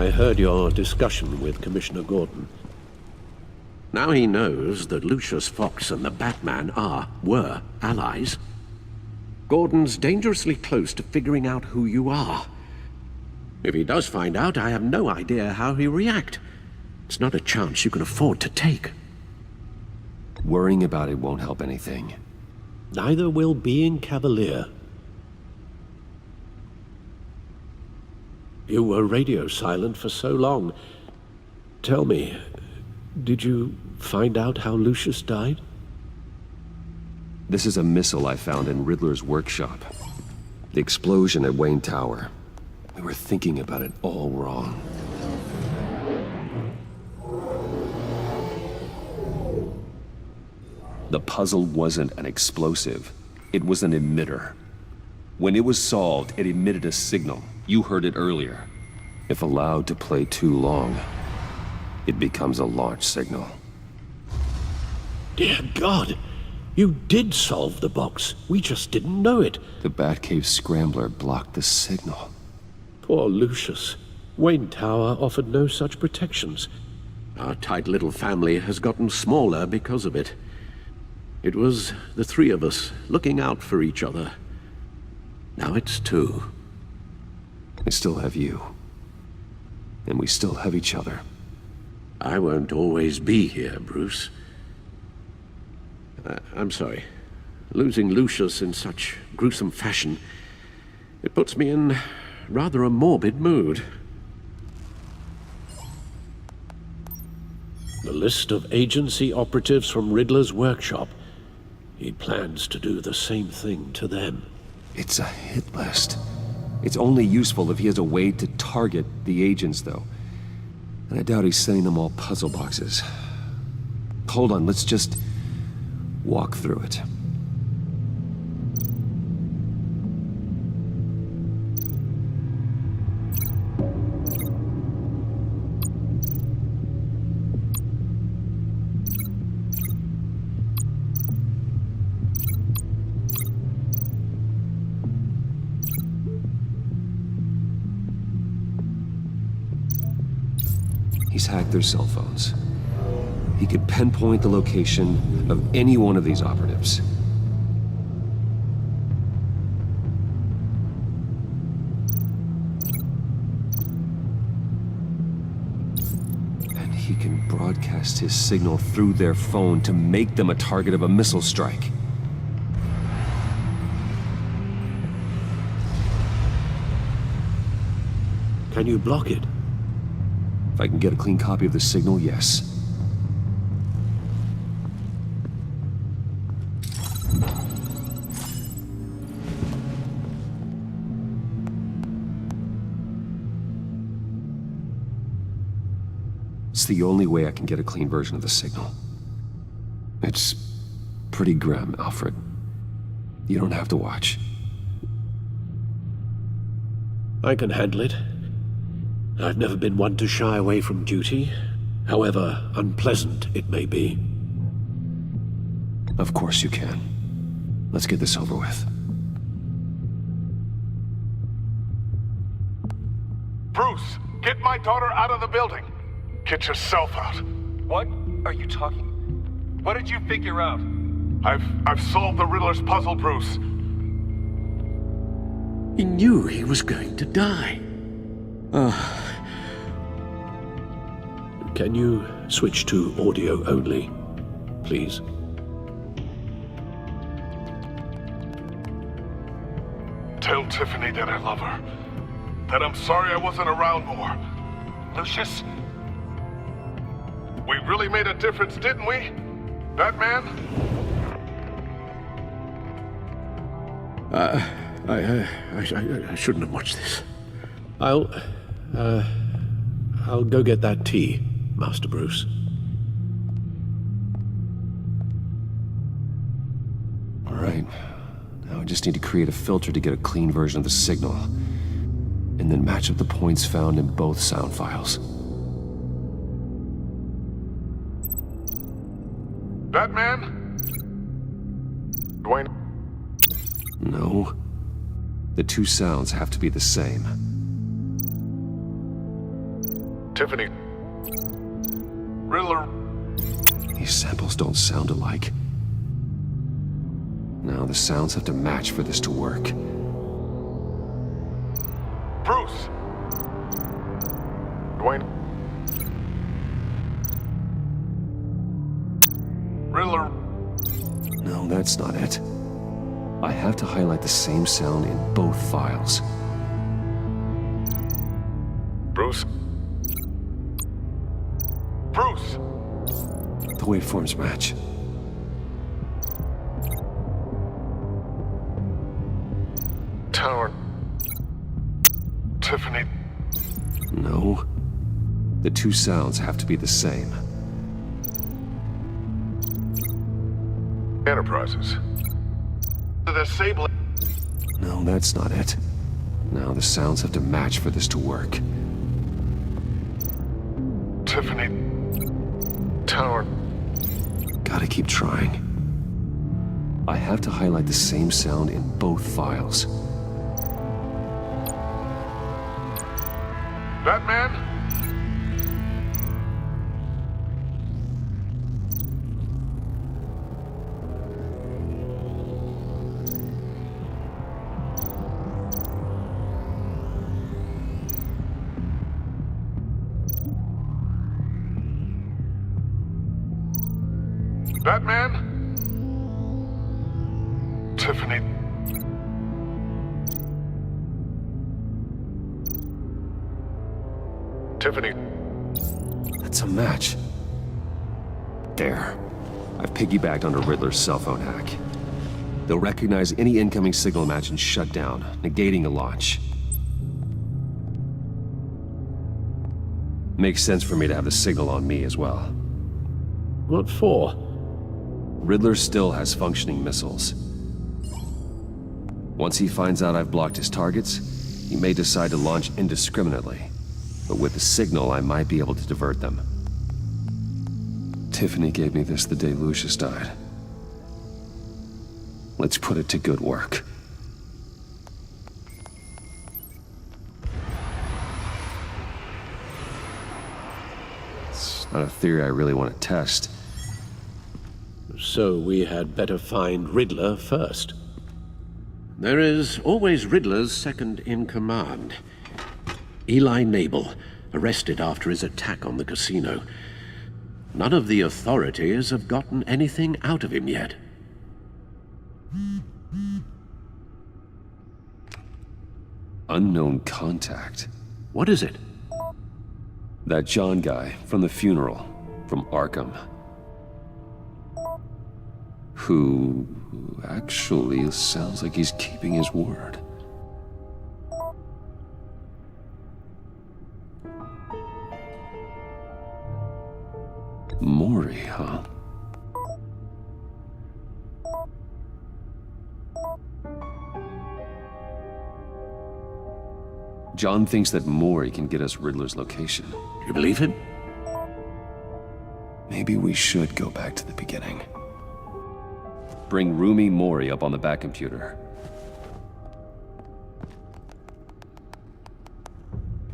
I heard your discussion with Commissioner Gordon. Now he knows that Lucius Fox and the Batman were allies. Gordon's dangerously close to figuring out who you are. If he does find out, I have no idea how he'll react. It's not a chance you can afford to take. Worrying about it won't help anything. Neither will being cavalier. You were radio silent for so long. Tell me, did you find out how Lucius died? This is a missile I found in Riddler's workshop. The explosion at Wayne Tower. We were thinking about it all wrong. The puzzle wasn't an explosive. It was an emitter. When it was solved, it emitted a signal. You heard it earlier. If allowed to play too long, it becomes a launch signal. Dear God! You did solve the box. We just didn't know it. The Batcave scrambler blocked the signal. Poor Lucius. Wayne Tower offered no such protections. Our tight little family has gotten smaller because of it. It was the three of us looking out for each other. Now it's two. I still have you. And we still have each other. I won't always be here, Bruce. I'm sorry. Losing Lucius in such gruesome fashion, it puts me in rather a morbid mood. The list of agency operatives from Riddler's workshop. He plans to do the same thing to them. It's a hit list. It's only useful if he has a way to target the agents, though. And I doubt he's sending them all puzzle boxes. Hold on, let's just walk through it. He's hacked their cell phones. He could pinpoint the location of any one of these operatives. And he can broadcast his signal through their phone to make them a target of a missile strike. Can you block it? If I can get a clean copy of the signal, yes. It's the only way I can get a clean version of the signal. It's pretty grim, Alfred. You don't have to watch. I can handle it. I've never been one to shy away from duty, however unpleasant it may be. Of course you can. Let's get this over with. Bruce, get my daughter out of the building. Get yourself out. What are you talking? What did you figure out? I've solved the Riddler's puzzle, Bruce. He knew he was going to die. Can you switch to audio only, please? Tell Tiffany that I love her. That I'm sorry I wasn't around more. Lucius? We really made a difference, didn't we? Batman? I shouldn't have watched this. I'll go get that tea, Master Bruce. All right. Now I just need to create a filter to get a clean version of the signal, and then match up the points found in both sound files. Batman? Dwayne? No. The two sounds have to be the same. Tiffany. Riddler. These samples don't sound alike. Now the sounds have to match for this to work. Bruce. Dwayne. Riddler. No, that's not it. I have to highlight the same sound in both files. Bruce. Bruce. The waveforms match. Tower. Tiffany. No. The two sounds have to be the same. Enterprises. The Sable. No, that's not it. Now the sounds have to match for this to work. Tiffany. Tower. Gotta keep trying. I have to highlight the same sound in both files. Batman? Batman? Tiffany. Tiffany. That's a match. There. I've piggybacked onto Riddler's cell phone hack. They'll recognize any incoming signal match and shut down, negating a launch. Makes sense for me to have the signal on me as well. What for? Riddler still has functioning missiles. Once he finds out I've blocked his targets, he may decide to launch indiscriminately. But with the signal, I might be able to divert them. Tiffany gave me this the day Lucius died. Let's put it to good work. It's not a theory I really want to test. So we had better find Riddler first. There is always Riddler's second in command. Eli Nabel, arrested after his attack on the casino. None of the authorities have gotten anything out of him yet. Unknown contact. What is it? That John guy from the funeral, from Arkham. Who actually sounds like he's keeping his word. Maury, huh? John thinks that Maury can get us Riddler's location. You believe him? Maybe we should go back to the beginning. Bring Rumi Maury up on the back computer.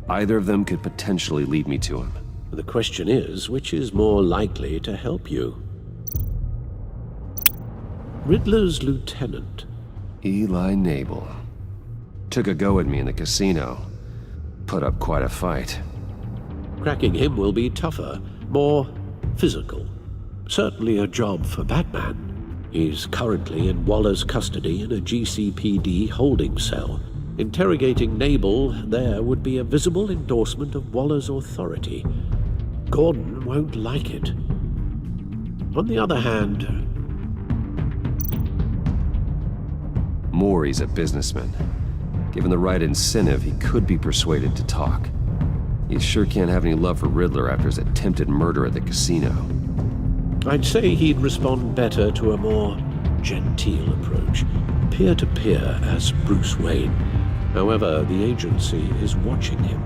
Either of them could potentially lead me to him. The question is, which is more likely to help you? Riddler's lieutenant. Eli Nabel. Took a go at me in the casino. Put up quite a fight. Cracking him will be tougher, more physical. Certainly a job for Batman. He's currently in Waller's custody in a GCPD holding cell. Interrogating Nabel there would be a visible endorsement of Waller's authority. Gordon won't like it. On the other hand... Maury's a businessman. Given the right incentive, he could be persuaded to talk. He sure can't have any love for Riddler after his attempted murder at the casino. I'd say he'd respond better to a more genteel approach, peer-to-peer as Bruce Wayne. However, the agency is watching him.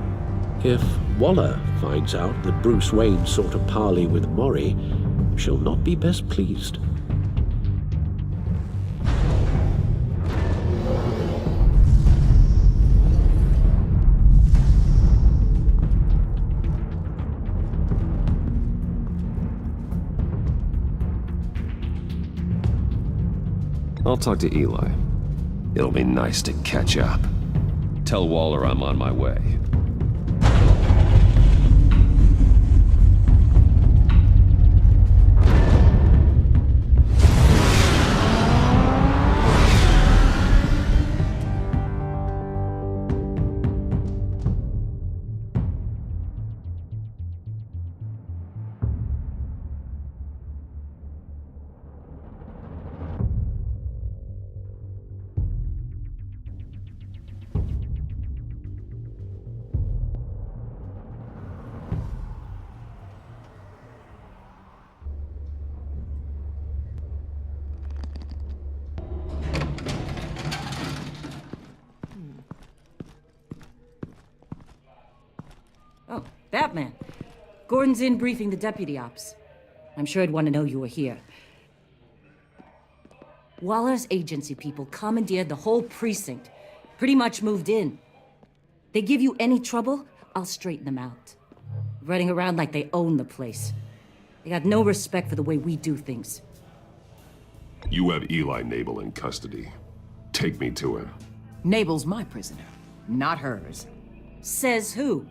If Waller finds out that Bruce Wayne sought a parley with Maury, she'll not be best pleased. I'll talk to Eli. It'll be nice to catch up. Tell Waller I'm on my way. Oh, Batman. Gordon's in briefing the deputy ops. I'm sure I'd want to know you were here. Waller's agency people commandeered the whole precinct. Pretty much moved in. They give you any trouble, I'll straighten them out. Running around like they own the place. They got no respect for the way we do things. You have Eli Nabel in custody. Take me to him. Nabel's my prisoner, not hers. Says who?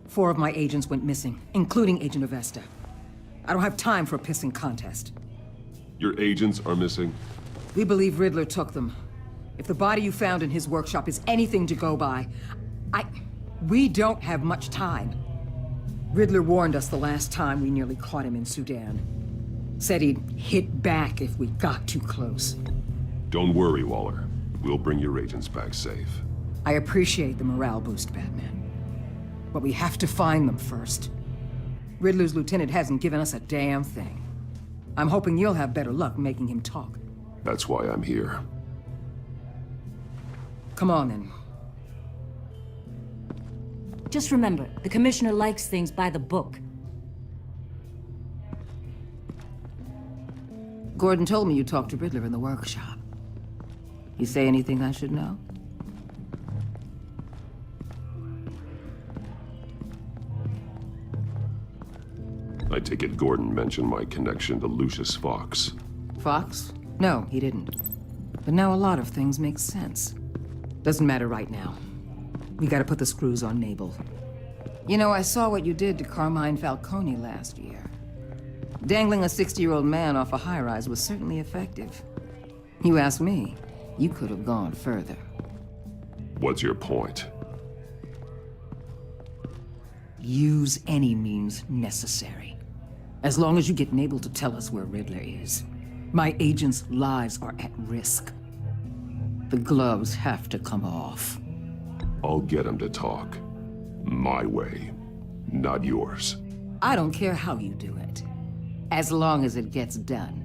4 of my agents went missing, including Agent Avesta. I don't have time for a pissing contest. Your agents are missing? We believe Riddler took them. If the body you found in his workshop is anything to go by, we don't have much time. Riddler warned us the last time we nearly caught him in Sudan. Said he'd hit back if we got too close. Don't worry, Waller. We'll bring your agents back safe. I appreciate the morale boost, Batman. But we have to find them first. Riddler's lieutenant hasn't given us a damn thing. I'm hoping you'll have better luck making him talk. That's why I'm here. Come on, then. Just remember, the commissioner likes things by the book. Gordon told me you talked to Riddler in the workshop. You say anything I should know? I take it Gordon mentioned my connection to Lucius Fox. Fox? No, he didn't. But now a lot of things make sense. Doesn't matter right now. We gotta put the screws on Nabel. You know, I saw what you did to Carmine Falcone last year. Dangling a 60-year-old man off a high-rise was certainly effective. You ask me, you could have gone further. What's your point? Use any means necessary. As long as you get Nabel to tell us where Riddler is. My agents' lives are at risk. The gloves have to come off. I'll get him to talk. My way, not yours. I don't care how you do it, as long as it gets done.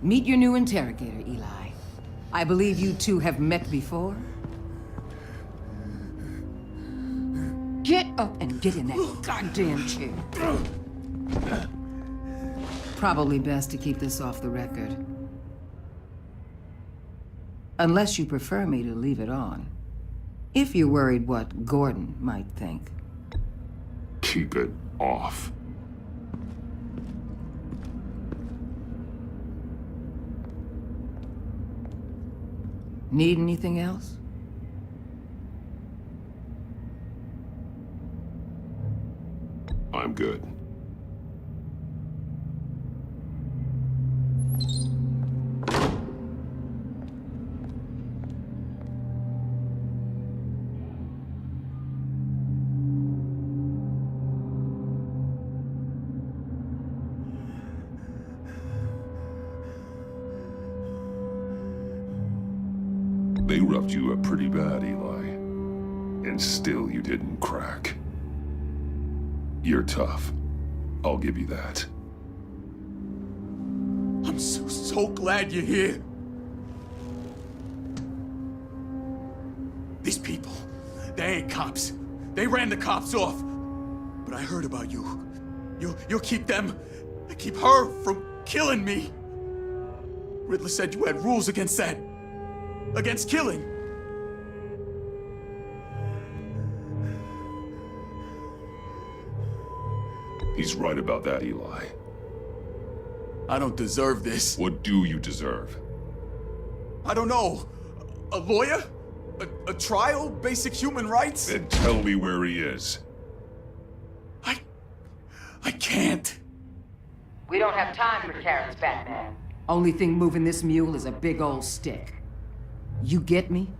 Meet your new interrogator, Eli. I believe you two have met before? Get up and get in that goddamn chair. Probably best to keep this off the record. Unless you prefer me to leave it on. If you're worried what Gordon might think. Keep it off. Need anything else? I'm good. They roughed you up pretty bad, Eli. And still you didn't crack. You're tough. I'll give you that. I'm so glad you're here. These people, they ain't cops. They ran the cops off. But I heard about you. You'll keep them, keep her from killing me. Riddler said you had rules against that. Against killing. He's right about that, Eli. I don't deserve this. What do you deserve? I don't know. A lawyer? A trial? Basic human rights? Then tell me where he is. I can't. We don't have time for carrots, Batman. Only thing moving this mule is a big old stick. You get me?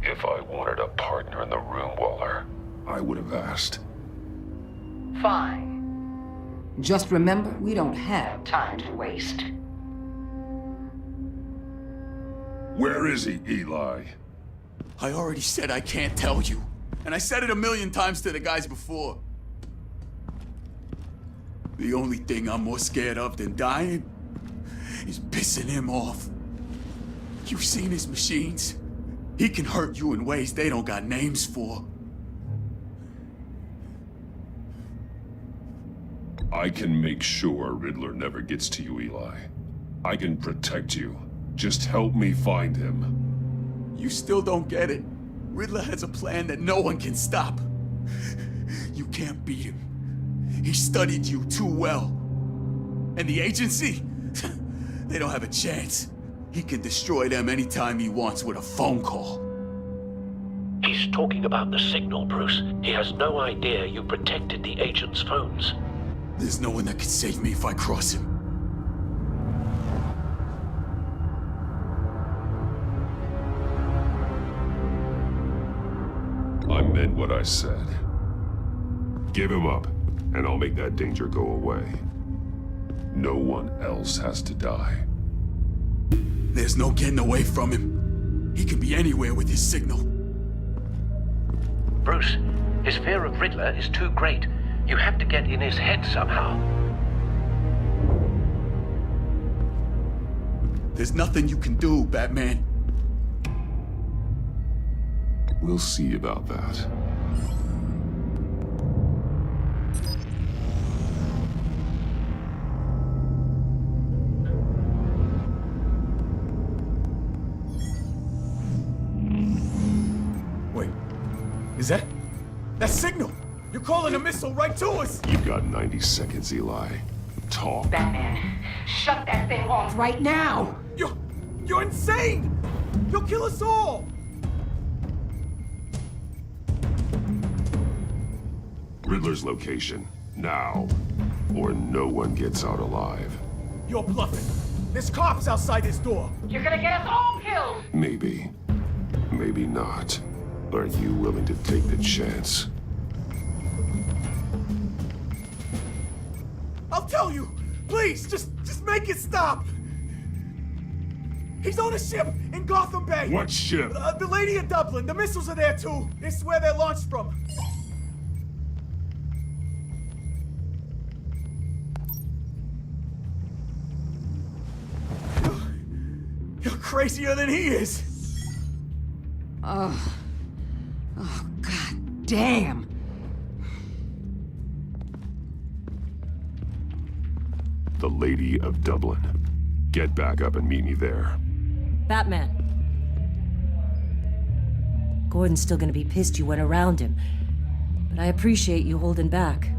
If I wanted a partner in the room, Waller, I would have asked. Fine. Just remember, we don't have time to waste. Where is he, Eli? I already said I can't tell you. And I said it 1,000,000 times to the guys before. The only thing I'm more scared of than dying is pissing him off. You've seen his machines. He can hurt you in ways they don't got names for. I can make sure Riddler never gets to you, Eli. I can protect you. Just help me find him. You still don't get it. Riddler has a plan that no one can stop. You can't beat him. He studied you too well. And the agency? They don't have a chance. He can destroy them anytime he wants with a phone call. He's talking about the signal, Bruce. He has no idea you protected the agent's phones. There's no one that can save me if I cross him. I meant what I said. Give him up, and I'll make that danger go away. No one else has to die. There's no getting away from him. He can be anywhere with his signal. Bruce, his fear of Riddler is too great. You have to get in his head somehow. There's nothing you can do, Batman. We'll see about that. Wait, is that signal? You're calling a missile right to us! You've got 90 seconds, Eli. Talk. Batman, shut that thing off right now! You're insane! You'll kill us all! Riddler's location, now, or no one gets out alive. You're bluffing. There's cops outside this door. You're gonna get us all killed! Maybe. Maybe not. Are you willing to take the chance? I'll tell you! Please, just make it stop! He's on a ship in Gotham Bay! What ship? The Lady of Dublin. The missiles are there too. It's where they're launched from. You're crazier than he is! Oh, god damn! The Lady of Dublin. Get back up and meet me there. Batman. Gordon's still gonna be pissed you went around him, but I appreciate you holding back.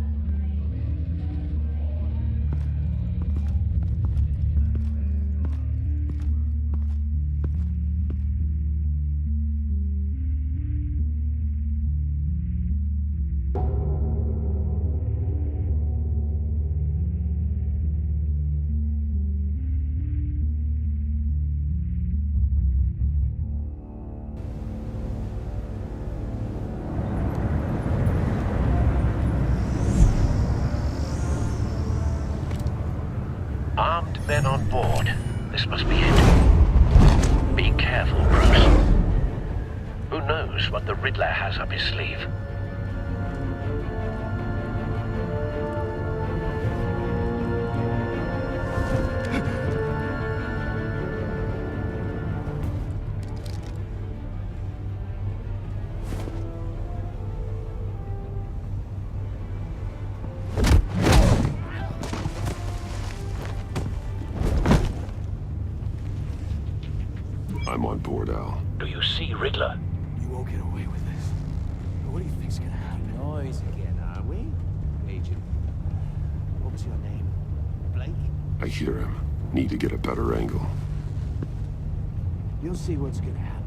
Armed men on board. This must be it. Be careful, Bruce. Who knows what the Riddler has up his sleeve? I'm on board, Al. Do you see Riddler? You won't get away with this. What do you think's gonna happen? No boys again, are we? Agent. What was your name? Blake? I hear him. Need to get a better angle. You'll see what's gonna happen.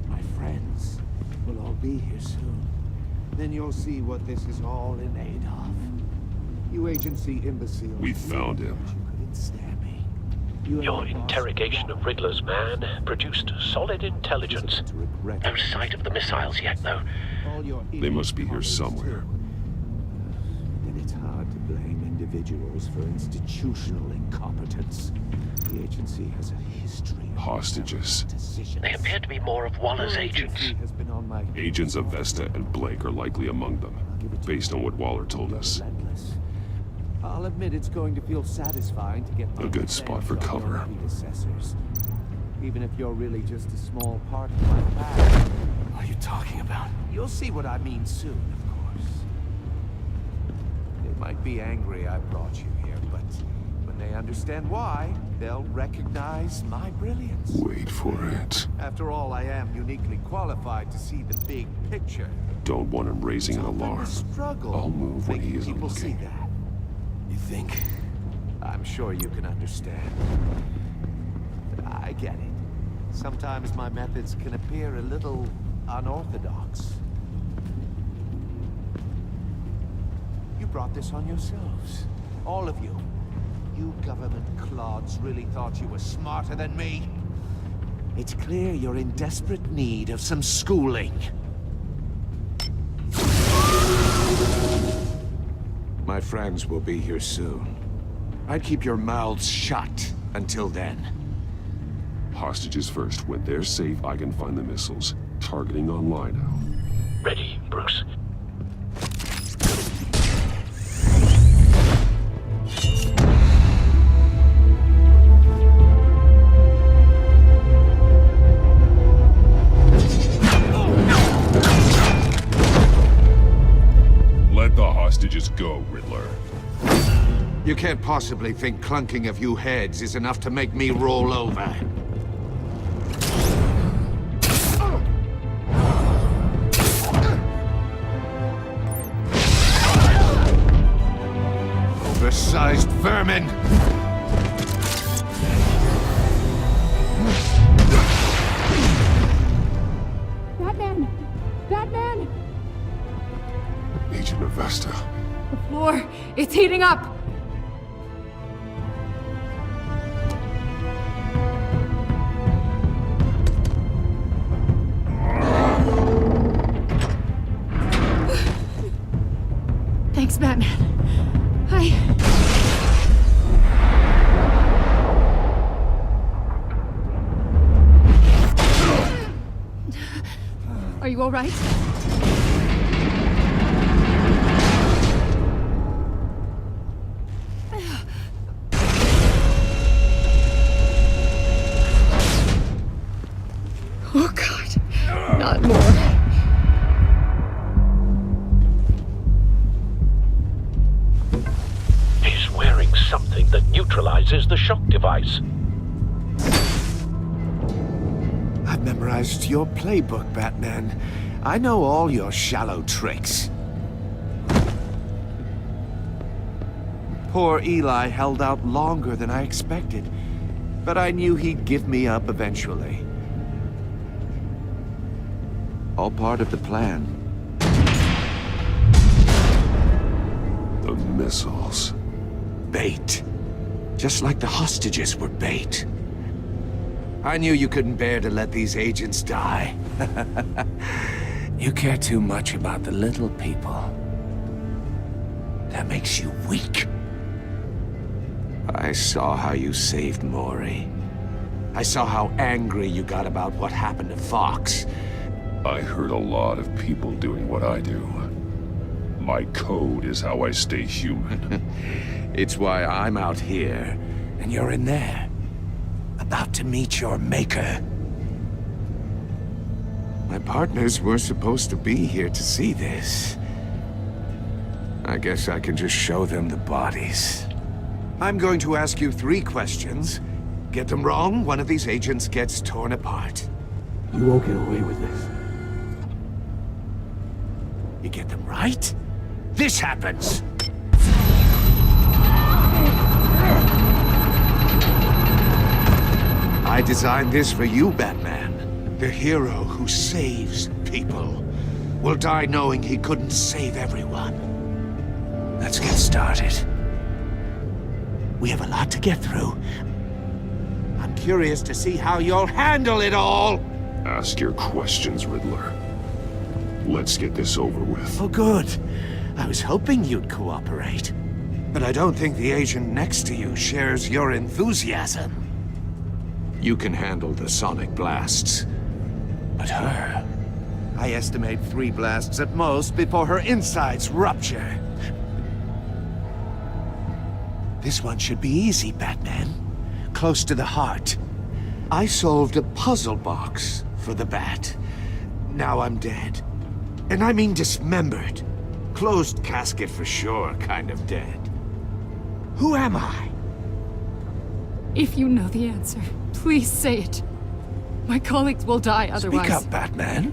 My friends will all be here soon. Then you'll see what this is all in aid of. You agency imbeciles. We found him. You couldn't stand me. You Your and the boss interrogation of Riddler's man produced solid intelligence. to regret No sight of the missiles yet, though. all your They must be here colleagues, somewhere. too. Then it's hard to blame individuals for institutional incompetence. The agency has a history of Hostages. decisions. They appear to be more of Waller's Your agents. agency has been on my Agents of Vesta and Blake are likely among them, based on what Waller told us. relentless. I'll admit it's going to feel satisfying to get A good spot for revenge on your cover. predecessors. Even if you're really just a small part of my past. What are you talking about? You'll see what I mean soon, of course. They might be angry I brought you here, but when they understand why, they'll recognize my brilliance. Wait for it. After all, I am uniquely qualified to see the big picture. Don't want him raising an It's often alarm. the struggle I'll move when making he isn't people see looking. that. You think? I'm sure you can understand. I get it. Sometimes my methods can appear a little unorthodox. You brought this on yourselves. All of you. You government clods really thought you were smarter than me? It's clear you're in desperate need of some schooling. My friends will be here soon. I'd keep your mouths shut until then. Hostages first. When they're safe, I can find the missiles. Targeting online now. Ready, Bruce. Let the hostages go, Riddler. You can't possibly think clunking a few heads is enough to make me roll over. Oversized vermin! Batman! Batman! Agent of Vesta. The floor, it's heating up! Thanks, Batman. Are you all right? Oh, God. Not more. He's wearing something that neutralizes the shock device. I've memorized your playbook, Batman. I know all your shallow tricks. Poor Eli held out longer than I expected, but I knew he'd give me up eventually. All part of the plan. The missiles. Bait. Just like the hostages were bait. I knew you couldn't bear to let these agents die. You care too much about the little people. That makes you weak. I saw how you saved Maury. I saw how angry you got about what happened to Fox. I heard a lot of people doing what I do. My code is how I stay human. It's why I'm out here, and you're in there. About to meet your maker. My partners were supposed to be here to see this. I guess I can just show them the bodies. I'm going to ask you 3 questions. Get them wrong, one of these agents gets torn apart. You won't get away with this. You get them right, this happens. I designed this for you, Batman. The hero who saves people will die knowing he couldn't save everyone. Let's get started. We have a lot to get through. I'm curious to see how you'll handle it all. Ask your questions, Riddler. Let's get this over with. Oh, good. I was hoping you'd cooperate. But I don't think the agent next to you shares your enthusiasm. You can handle the sonic blasts. But her... I estimate 3 blasts at most before her insides rupture. This one should be easy, Batman. Close to the heart. I solved a puzzle box for the Bat. Now I'm dead. And I mean dismembered. Closed casket for sure, kind of dead. Who am I? If you know the answer, please say it. My colleagues will die otherwise. Speak up, Batman.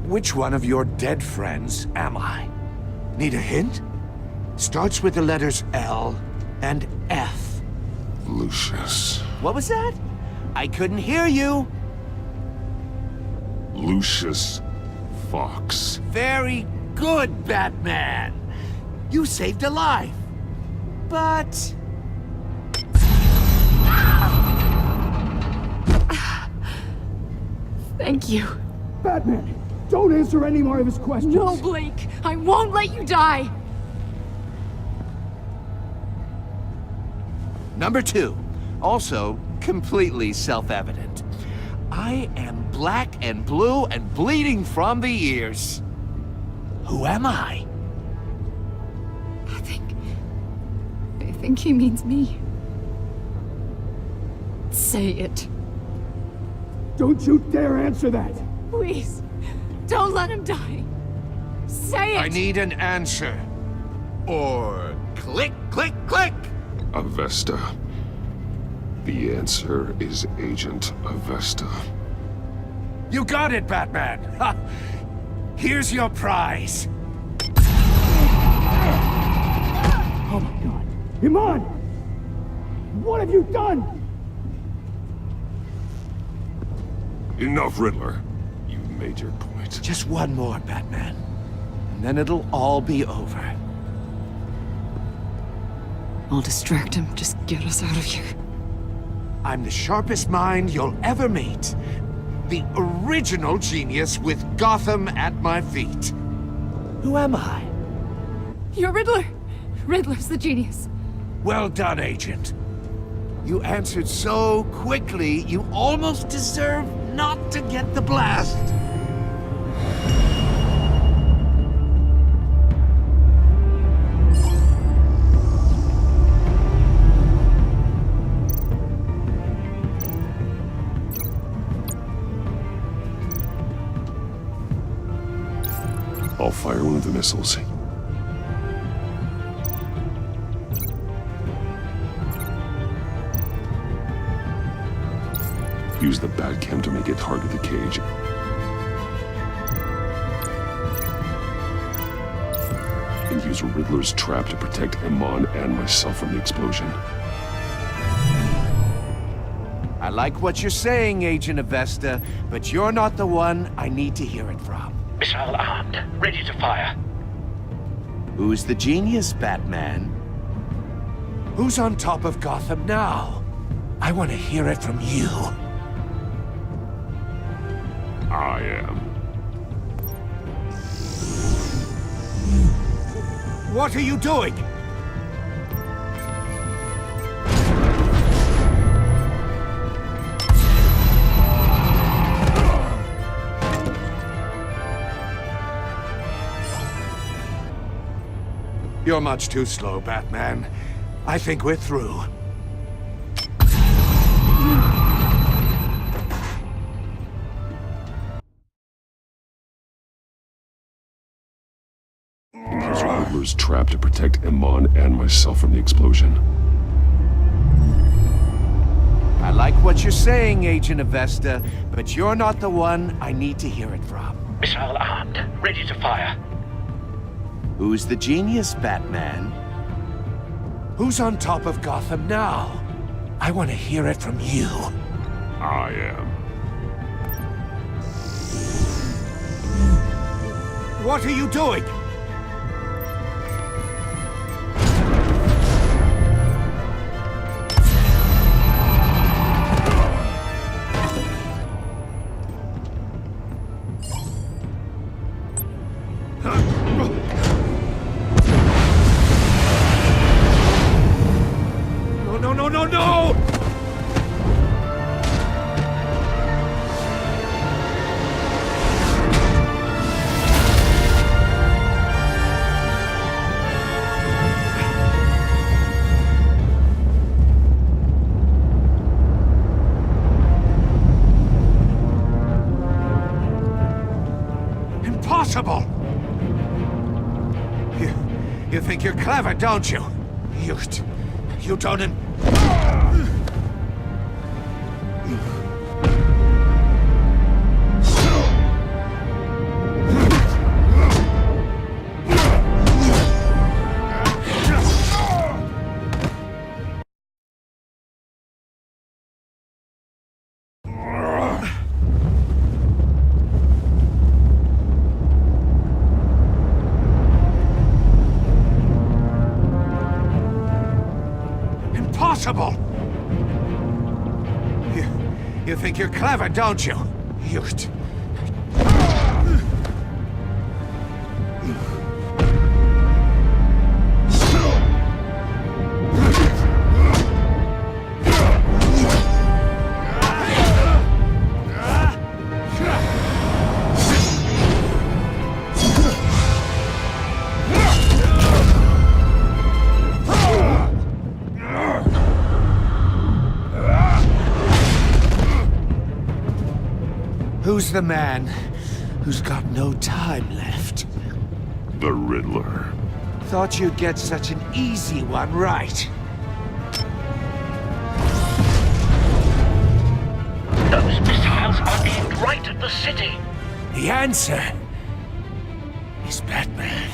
Which one of your dead friends am I? Need a hint? Starts with the letters L and F. Lucius. What was that? I couldn't hear you. Lucius Fox. Very good, Batman. You saved a life. But... Thank you. Batman, don't answer any more of his questions. No, Blake. I won't let you die. Number 2. Also, completely self-evident. I am black and blue and bleeding from the ears. Who am I? I think he means me. Say it. Don't you dare answer that! Please. Don't let him die. Say it! I need an answer. Or click, click, click! Avesta. The answer is Agent Avesta. You got it, Batman! Ha! Here's your prize. Oh my god. Iman! What have you done? Enough, Riddler. You've made your point. Just one more, Batman. And then it'll all be over. I'll distract him. Just get us out of here. I'm the sharpest mind you'll ever meet. The original genius with Gotham at my feet. Who am I? You're Riddler. Riddler's the genius. Well done, Agent. You answered so quickly, you almost deserve not to get the blast. I'll fire one of the missiles. Use the Batcam to make it target the cage. And use Riddler's trap to protect Iman and myself from the explosion. I like what you're saying, Agent Avesta, but you're not the one I need to hear it from. Missile armed, ready to fire. Who's the genius, Batman? Who's on top of Gotham now? I want to hear it from you. I am. What are you doing? You're much too slow, Batman. I think we're through. Use Riddler's trap to protect Iman and myself from the explosion. I like what you're saying, Agent Avesta, but you're not the one I need to hear it from. Missile armed, ready to fire. Who's the genius, Batman? Who's on top of Gotham now? I want to hear it from you. I am. What are you doing? No, no, no, no, no! Impossible! You think you're clever, don't you? You don't... Impossible! You think you're clever, don't you? Who's the man who's got no time left? The Riddler. Thought you'd get such an easy one right. Those missiles are aimed right at the city. The answer is Batman.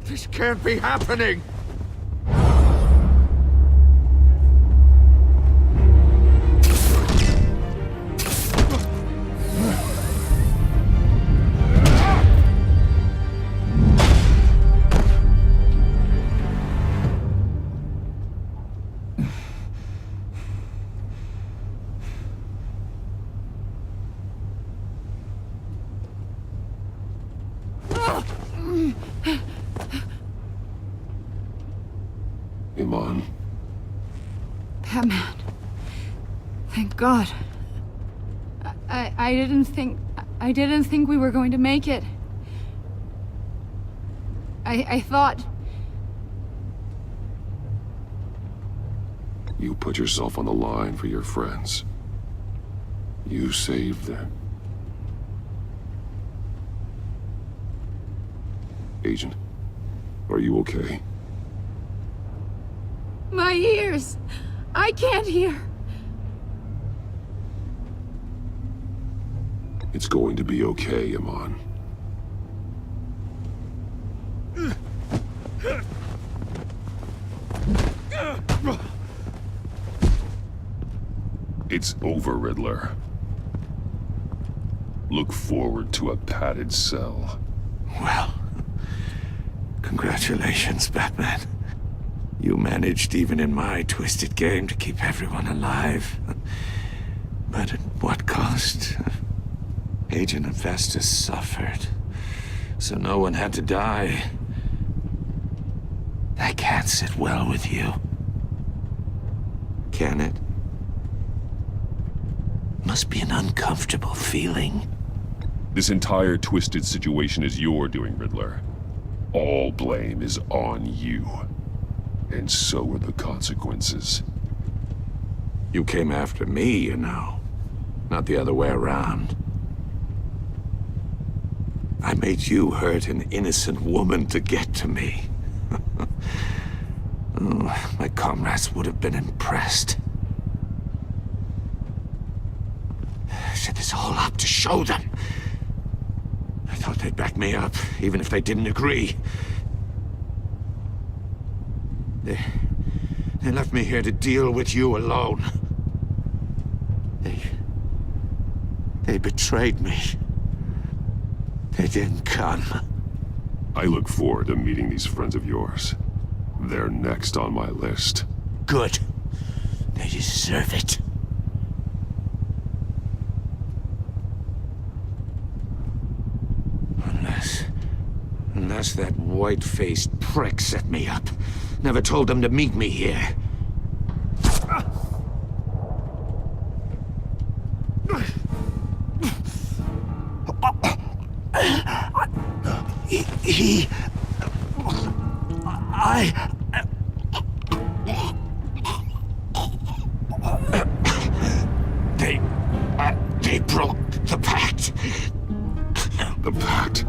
This can't be happening! Iman. Batman. Thank God. I didn't think we were going to make it. I thought... You put yourself on the line for your friends. You saved them. Agent, are you okay? My ears! I can't hear! It's going to be okay, Iman. It's over, Riddler. Look forward to a padded cell. Well, congratulations, Batman. You managed, even in my twisted game, to keep everyone alive. But at what cost? Agent Hephaestus suffered, so no one had to die. That can't sit well with you. Can it? Must be an uncomfortable feeling. This entire twisted situation is your doing, Riddler. All blame is on you. And so are the consequences. You came after me, you know. Not the other way around. I made you hurt an innocent woman to get to me. Oh, my comrades would have been impressed. I set this all up to show them. I thought they'd back me up, even if they didn't agree. They left me here to deal with you alone. They betrayed me. They didn't come. I look forward to meeting these friends of yours. They're next on my list. Good. They deserve it. Unless that white-faced prick set me up. Never told them to meet me here. They broke the pact. The pact?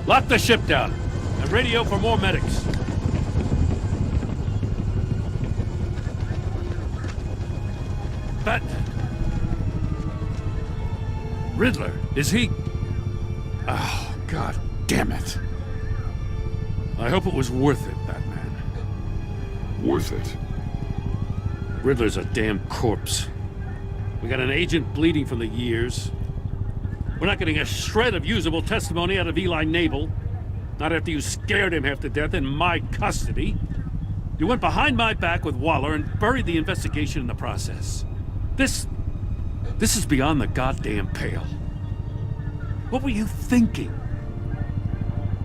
Lock the ship down, and radio for more medics. Riddler, is he... Oh, God damn it. I hope it was worth it, Batman. Worth it? Riddler's a damn corpse. We got an agent bleeding from the years. We're not getting a shred of usable testimony out of Eli Nabel. Not after you scared him half to death in my custody. You went behind my back with Waller and buried the investigation in the process. This is beyond the goddamn pale. What were you thinking?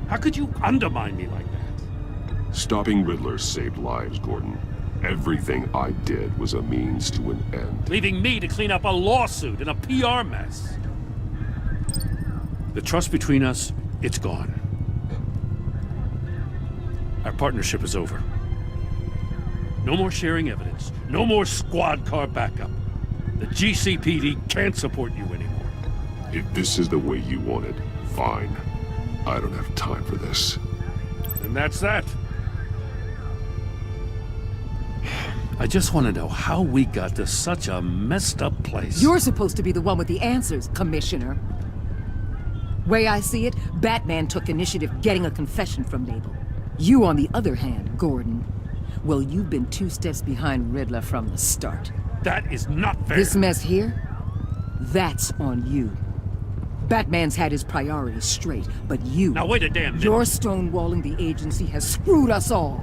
How could you undermine me like that? Stopping Riddler saved lives, Gordon. Everything I did was a means to an end. Leaving me to clean up a lawsuit and a PR mess. The trust between us, it's gone. Our partnership is over. No more sharing evidence. No more squad car backup. The GCPD can't support you anymore. If this is the way you want it, fine. I don't have time for this. And that's that. I just want to know how we got to such a messed up place. You're supposed to be the one with the answers, Commissioner. Way I see it, Batman took initiative getting a confession from Nabel. You, on the other hand, Gordon, well, you've been 2 steps behind Riddler from the start. That is not fair. This mess here, that's on you. Batman's had his priorities straight, but you... Now wait a damn minute. Your stonewalling the agency has screwed us all.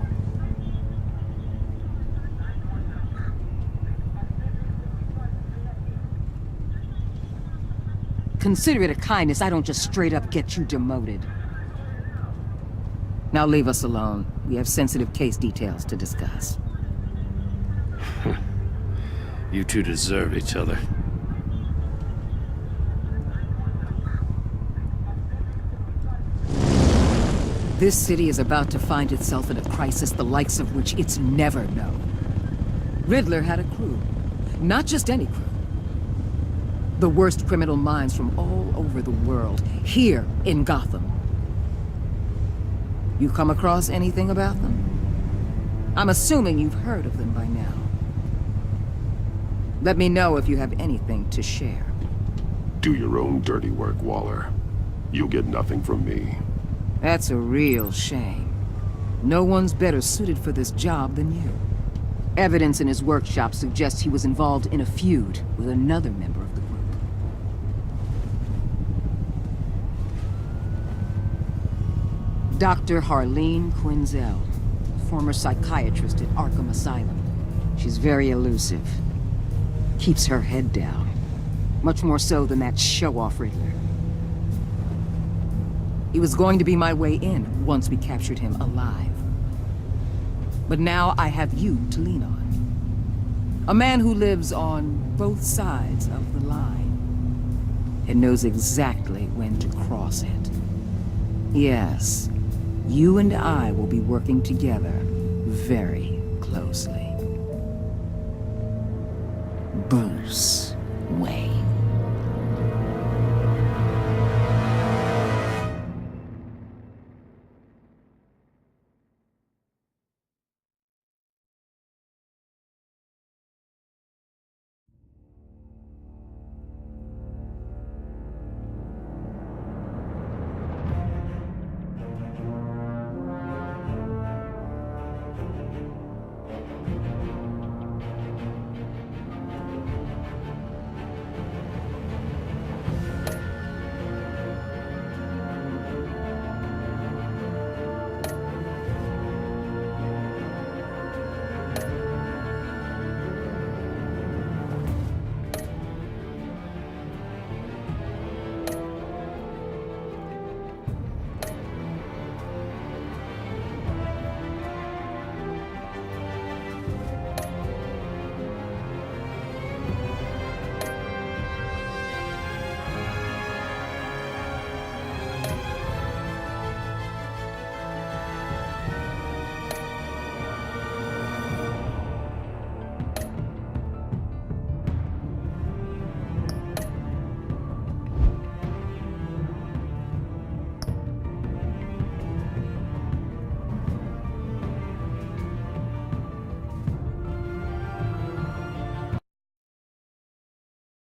Consider it a kindness I don't just straight up get you demoted. Now leave us alone. We have sensitive case details to discuss. You two deserve each other. This city is about to find itself in a crisis the likes of which it's never known. Riddler had a crew. Not just any crew. The worst criminal minds from all over the world, here in Gotham. You come across anything about them? I'm assuming you've heard of them by now. Let me know if you have anything to share. Do your own dirty work, Waller. You'll get nothing from me. That's a real shame. No one's better suited for this job than you. Evidence in his workshop suggests he was involved in a feud with another member of the group. Dr. Harleen Quinzel, former psychiatrist at Arkham Asylum. She's very elusive. Keeps her head down. Much more so than that show-off Riddler. He was going to be my way in once we captured him alive. But now I have you to lean on. A man who lives on both sides of the line and knows exactly when to cross it. Yes, you and I will be working together very closely. Bruce Wayne.